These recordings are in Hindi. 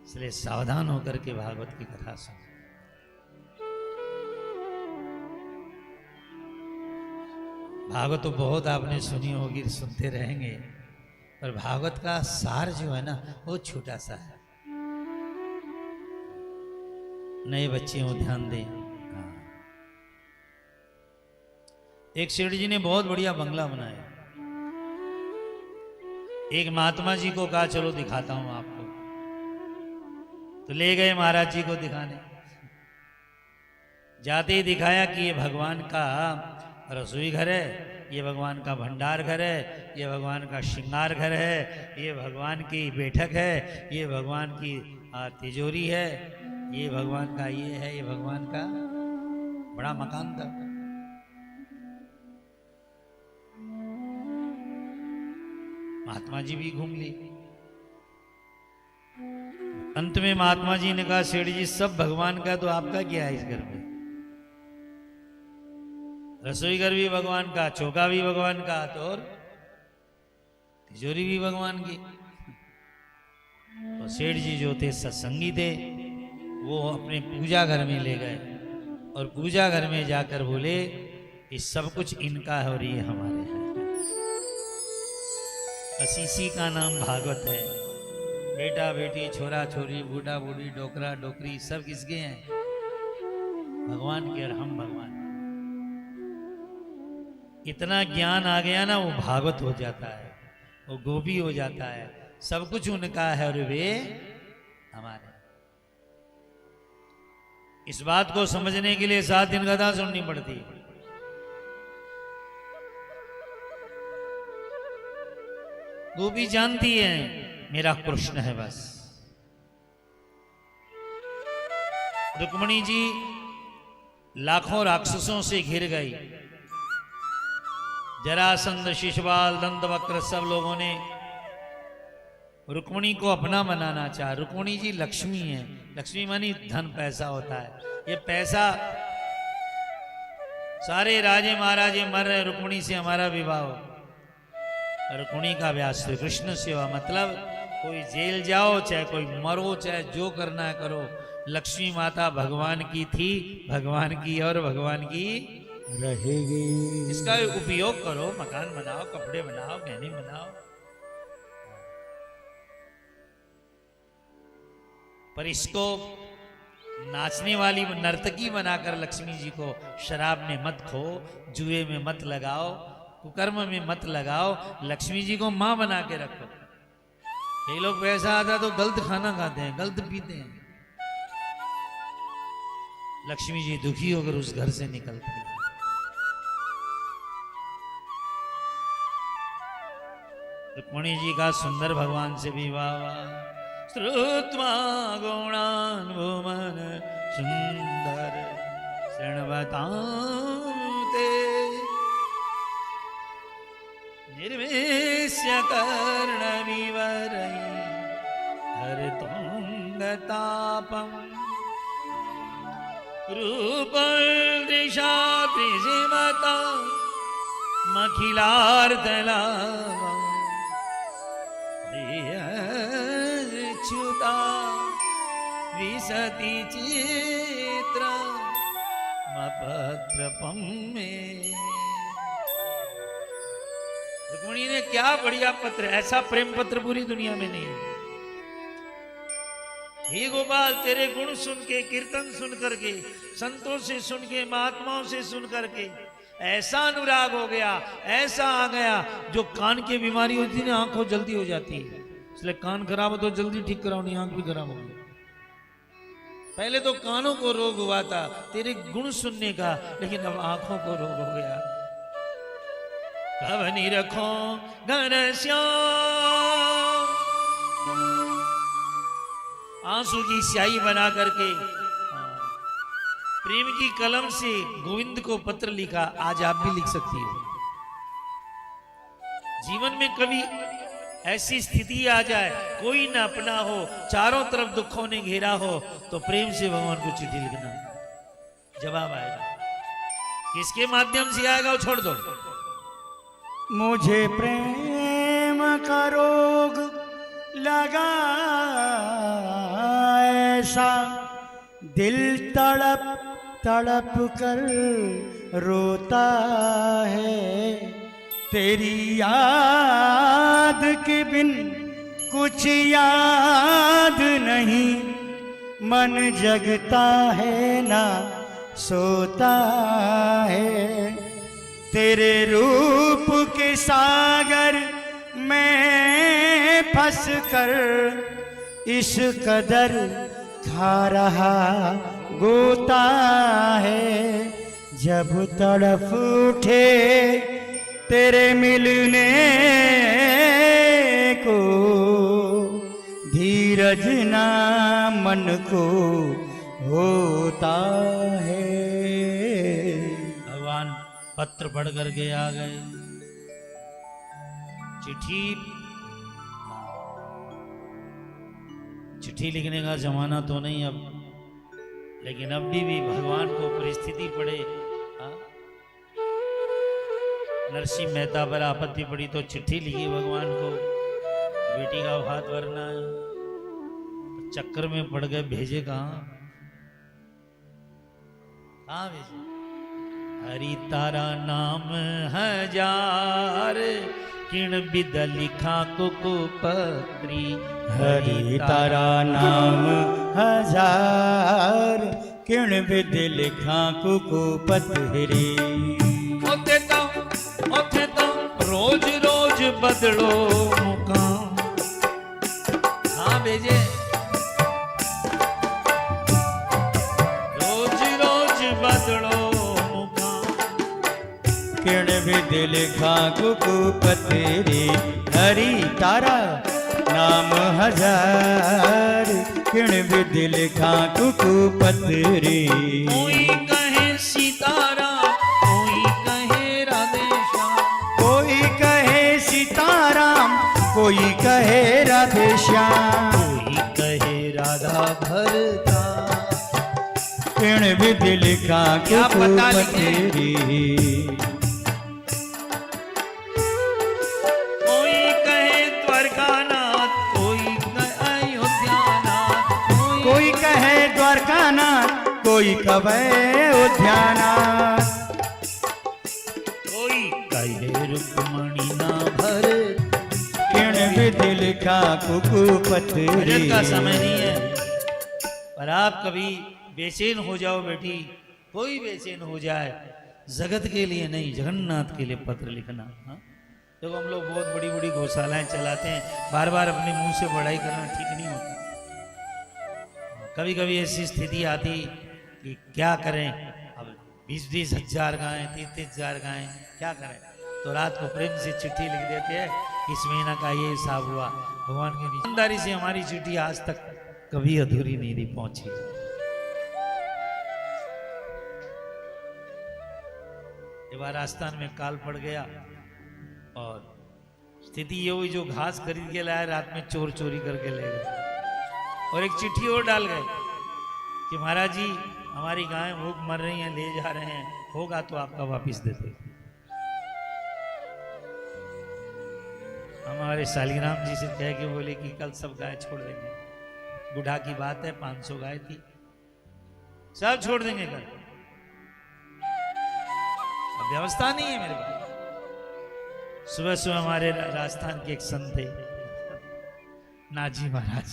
इसलिए सावधान होकर के भागवत की कथा सुन। भागवत तो बहुत आपने सुनी होगी, सुनते रहेंगे, पर भागवत का सार जो है ना वो छोटा सा है। नए बच्चे हो ध्यान दें। हाँ। एक सेठ जी ने बहुत बढ़िया बंगला बनाया। एक महात्मा जी को कहा चलो दिखाता हूं आपको, तो ले गए महाराज जी को दिखाने। जाते ही दिखाया कि ये भगवान का रसोई घर है, ये भगवान का भंडार घर है, ये भगवान का श्रृंगार घर है, ये भगवान की बैठक है, ये भगवान की तिजोरी है, ये भगवान का ये है, ये भगवान का बड़ा मकान था। महात्मा जी भी घूम ली। अंत में महात्मा जी ने कहा सेठ जी सब भगवान का, तो आपका क्या है इस घर में? रसोई घर भी भगवान का, चौका भी भगवान का, तो और तिजोरी भी भगवान की। तो सेठ जी जो थे सत्संगी थे, वो अपने पूजा घर में ले गए और पूजा घर में जाकर बोले ये सब कुछ इनका है और ये हमारे हैं। बस इसी का नाम भागवत है। बेटा बेटी, छोरा छोरी, बूढ़ा बूढ़ी, डोकरा डोकरी सब किसके हैं? भगवान के, और हम भगवान। इतना ज्ञान आ गया ना, वो भागवत हो जाता है, वो गोपी हो जाता है, सब कुछ उनका है और वे हमारे। इस बात को समझने के लिए 7 दिन कथा सुननी पड़ती है। गोपी जानती है मेरा कृष्ण है बस। रुक्मिणी जी लाखों राक्षसों से घिर गई। जरासंध, शिशुपाल, दंतवक्र सब लोगों ने रुक्मिणी को अपना बनाना चाहा। रुक्मिणी जी लक्ष्मी है, लक्ष्मी मानी धन पैसा होता है। ये पैसा, सारे राजे महाराजे मर रहे, रुक्मिणी से हमारा विवाह हो। रुक्मिणी का ब्याह श्री कृष्ण से हुआ। मतलब कोई जेल जाओ, चाहे कोई मरो, चाहे जो करना है करो, लक्ष्मी माता भगवान की थी, भगवान की और भगवान की रहेगी। इसका उपयोग करो, मकान बनाओ, कपड़े बनाओ, गहने बनाओ, पर इसको नाचने वाली नर्तकी बनाकर लक्ष्मी जी को शराब में मत खो, जुए में मत लगाओ, कुकर्म में मत लगाओ, लक्ष्मी जी को मां बना के रखो। कई लोग पैसा आता तो गलत खाना खाते हैं, गलत पीते हैं। लक्ष्मी जी दुखी होकर उस घर से निकलती है। रुक्मिणी जी का सुंदर भगवान से विवाह हुआ। श्रुत्वा गुणान् भुवन सुंदर शृण्वताते निर्वेश्य कर्णविवरै हरतुङ्गतापम् रूपदृशा त्रिजीवता मखिलार्दलाभम् च्युता विशति चित्रमपत्रपं मे। रुक्मिणी ने क्या बढ़िया पत्र, ऐसा प्रेम पत्र पूरी दुनिया में नहीं। हे गोपाल, तेरे गुण सुन के, कीर्तन सुन करके, संतों से सुन के, महात्माओं से सुन करके ऐसा अनुराग हो गया, ऐसा आ गया, जो कान की बीमारी होती है ना, आंखों जल्दी हो जाती है। इसलिए कान खराब हो तो जल्दी ठीक कराओ, नहीं आंख भी खराब हो गई। पहले तो कानों को रोग हुआ था तेरे गुण सुनने का, लेकिन अब आंखों को रोग हो गया। कवनी रखो घनश्याम, आंसू की स्याही बना करके प्रेम की कलम से गोविंद को पत्र लिखा। आज आप भी लिख सकती हो। जीवन में कभी ऐसी स्थिति आ जाए, कोई ना अपना हो, चारों तरफ दुखों ने घेरा हो, तो प्रेम से भगवान को चिट्ठी लिखना, जवाब आएगा। किसके माध्यम से आएगा वो छोड़ दो। मुझे प्रेम का रोग लगा ऐसा दिल तड़प तड़प कर रोता है, तेरी याद के बिन कुछ याद नहीं, मन जगता है ना सोता है, तेरे रूप के सागर में फंस कर इस कदर खा रहा गोता है, जब तड़फ उठे तेरे मिलने को, धीरज ना मन को होता है। भगवान पत्र पढ़ करके आ गए। चिट्ठी लिखने का जमाना तो नहीं अब, लेकिन अब भी भगवान को परिस्थिति पड़े। नरसिंह मेहता पर आपत्ति पड़ी तो चिट्ठी लिखी भगवान को, बेटी का हाथ भरना है, चक्कर में पड़ गए, भेजे कहाँ भेजे? हरि तारा नाम हजार, किण बिद लिखा कुकुपत्री। हरि तारा नाम हजार, किण बिद लिखा कुकुपत्री। ओथे तो रोज रोज बदलो मुकाम। हाँ भेजे, रोज रोज बदलो मुकाम। किण बिद लिखा कुकुपत्री। हरि तारा नाम हजार, किण बिद लिखा कुकुपत्री। कोई कहे सीताराम, कोई कहे राधेश्याम, कोई कहे सीताराम, कोई कहे राधेश्याम, कोई कहे राधा भरता। किण बिद लिखा क्या पता कुकुपत्री। कोई कहे द्वारकानाथ, कोई कहे अयोध्यानाथ, कोई कहे द्वारकानाथ, कोई कहे अयोध्यानाथ, कोई कहे रुक्मणी ना भरत। किण बिद लिखा कुकुपत्री। भजन का समय नहीं है, पर आप कभी बेचैन हो जाओ बेटी, कोई बेचैन हो जाए, जगत के लिए नहीं जगन्नाथ के लिए पत्र लिखना। हाँ? देखो हम लोग बहुत बड़ी बड़ी गौशालाएं चलाते हैं, बार बार अपने मुंह से बढ़ाई करना ठीक नहीं होता। कभी कभी ऐसी स्थिति आती कि क्या करें, अब 20-20 हजार गायें, 30-30 हजार गायें, क्या करें? तो रात को प्रेम से चिट्ठी लिख देते हैं, इस महीना का ये हिसाब हुआ। भगवान की ईमानदारी से हमारी चिट्ठी आज तक कभी अधूरी नहीं रही, पहुंची। एक बार राजस्थान में काल पड़ गया और स्थिति ये हुई, जो घास खरीद के लाया रात में चोर चोरी करके ले गए, और एक चिट्ठी और डाल गए कि महाराज जी हमारी गायें भूख मर रही हैं, ले जा रहे हैं, होगा तो आपका वापिस देते। हमारे शालिग्राम जी से कह के बोले कि कल सब गाय छोड़ देंगे, बुढ़ा की बात है, 500 गाय थी, सब छोड़ देंगे कल, अब व्यवस्था नहीं है मेरे पास। सुबह सुबह हमारे राजस्थान के एक संत थे नाथजी महाराज,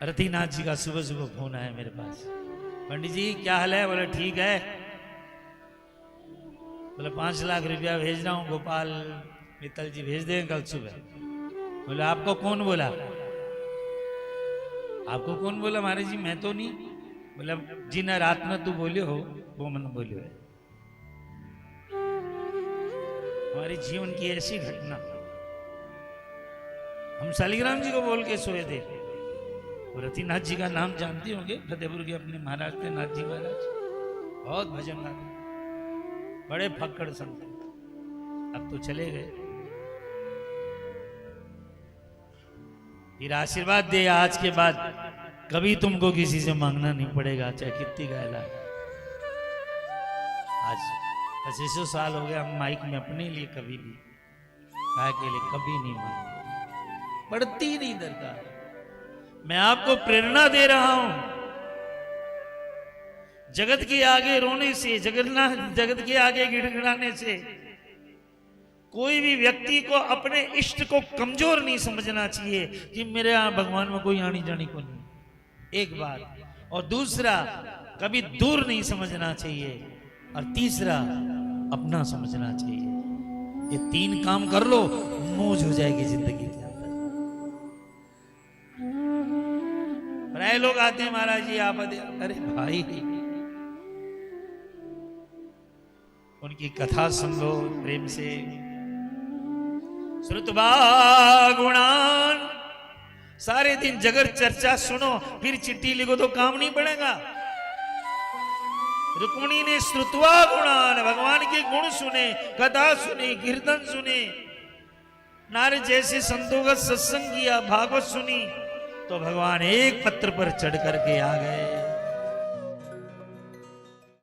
रतिनाथ जी का सुबह सुबह फोन आया मेरे पास, पंडित जी क्या हाल है? बोले ठीक है। बोले 5 लाख रुपया भेज रहा हूँ, गोपाल मित्तल जी भेज देंगे कल सुबह। बोले आपको कौन बोला? आपको कौन बोला महाराज जी? मैं तो नहीं। बोला जी ना, रात में तू बोले हो, वो मन बोले है। हमारे जीवन की ऐसी घटना, हम शालिग्राम जी को बोल के सोए थे। रतिनाथ जी का नाम जानते होंगे, फतेहपुर के अपने महाराज थे नाथ जी महाराज, बहुत भजन गाते, बड़े फक्कड़ संत, अब तो चले गए। फिर आशीर्वाद दे, आज के बाद कभी तुमको किसी से मांगना नहीं पड़ेगा, चाहे कितनी गायला। आज 25 साल हो गया, हम माइक में अपने लिए कभी भी गाय के लिए कभी नहीं मांगे। पड़ती नहीं दरकार। मैं आपको प्रेरणा दे रहा हूं, जगत के आगे रोने से, जगत के आगे गिड़गिड़ाने से कोई भी व्यक्ति को अपने इष्ट को कमजोर नहीं समझना चाहिए कि मेरे यहां भगवान में कोई आनी जानी को नहीं, एक बात। और दूसरा, कभी दूर नहीं समझना चाहिए, और तीसरा, अपना समझना चाहिए। ये 3 काम कर लो, मौज हो जाएगी जिंदगी के अंदर। प्राय लोग आते हैं, महाराज जी आप, अरे भाई उनकी कथा सुन लो प्रेम से। श्रुतवा गुणान, सारे दिन जगत चर्चा सुनो, फिर चिट्ठी लिखो तो काम नहीं बढ़ेगा। रुक्मिणी ने श्रुतवा गुणान, भगवान के गुण सुने, कथा सुनी, कीर्तन सुने, नारद जैसे संतों का सत्संग किया, भागवत सुनी, तो भगवान एक पत्र पर चढ़ करके आ गए।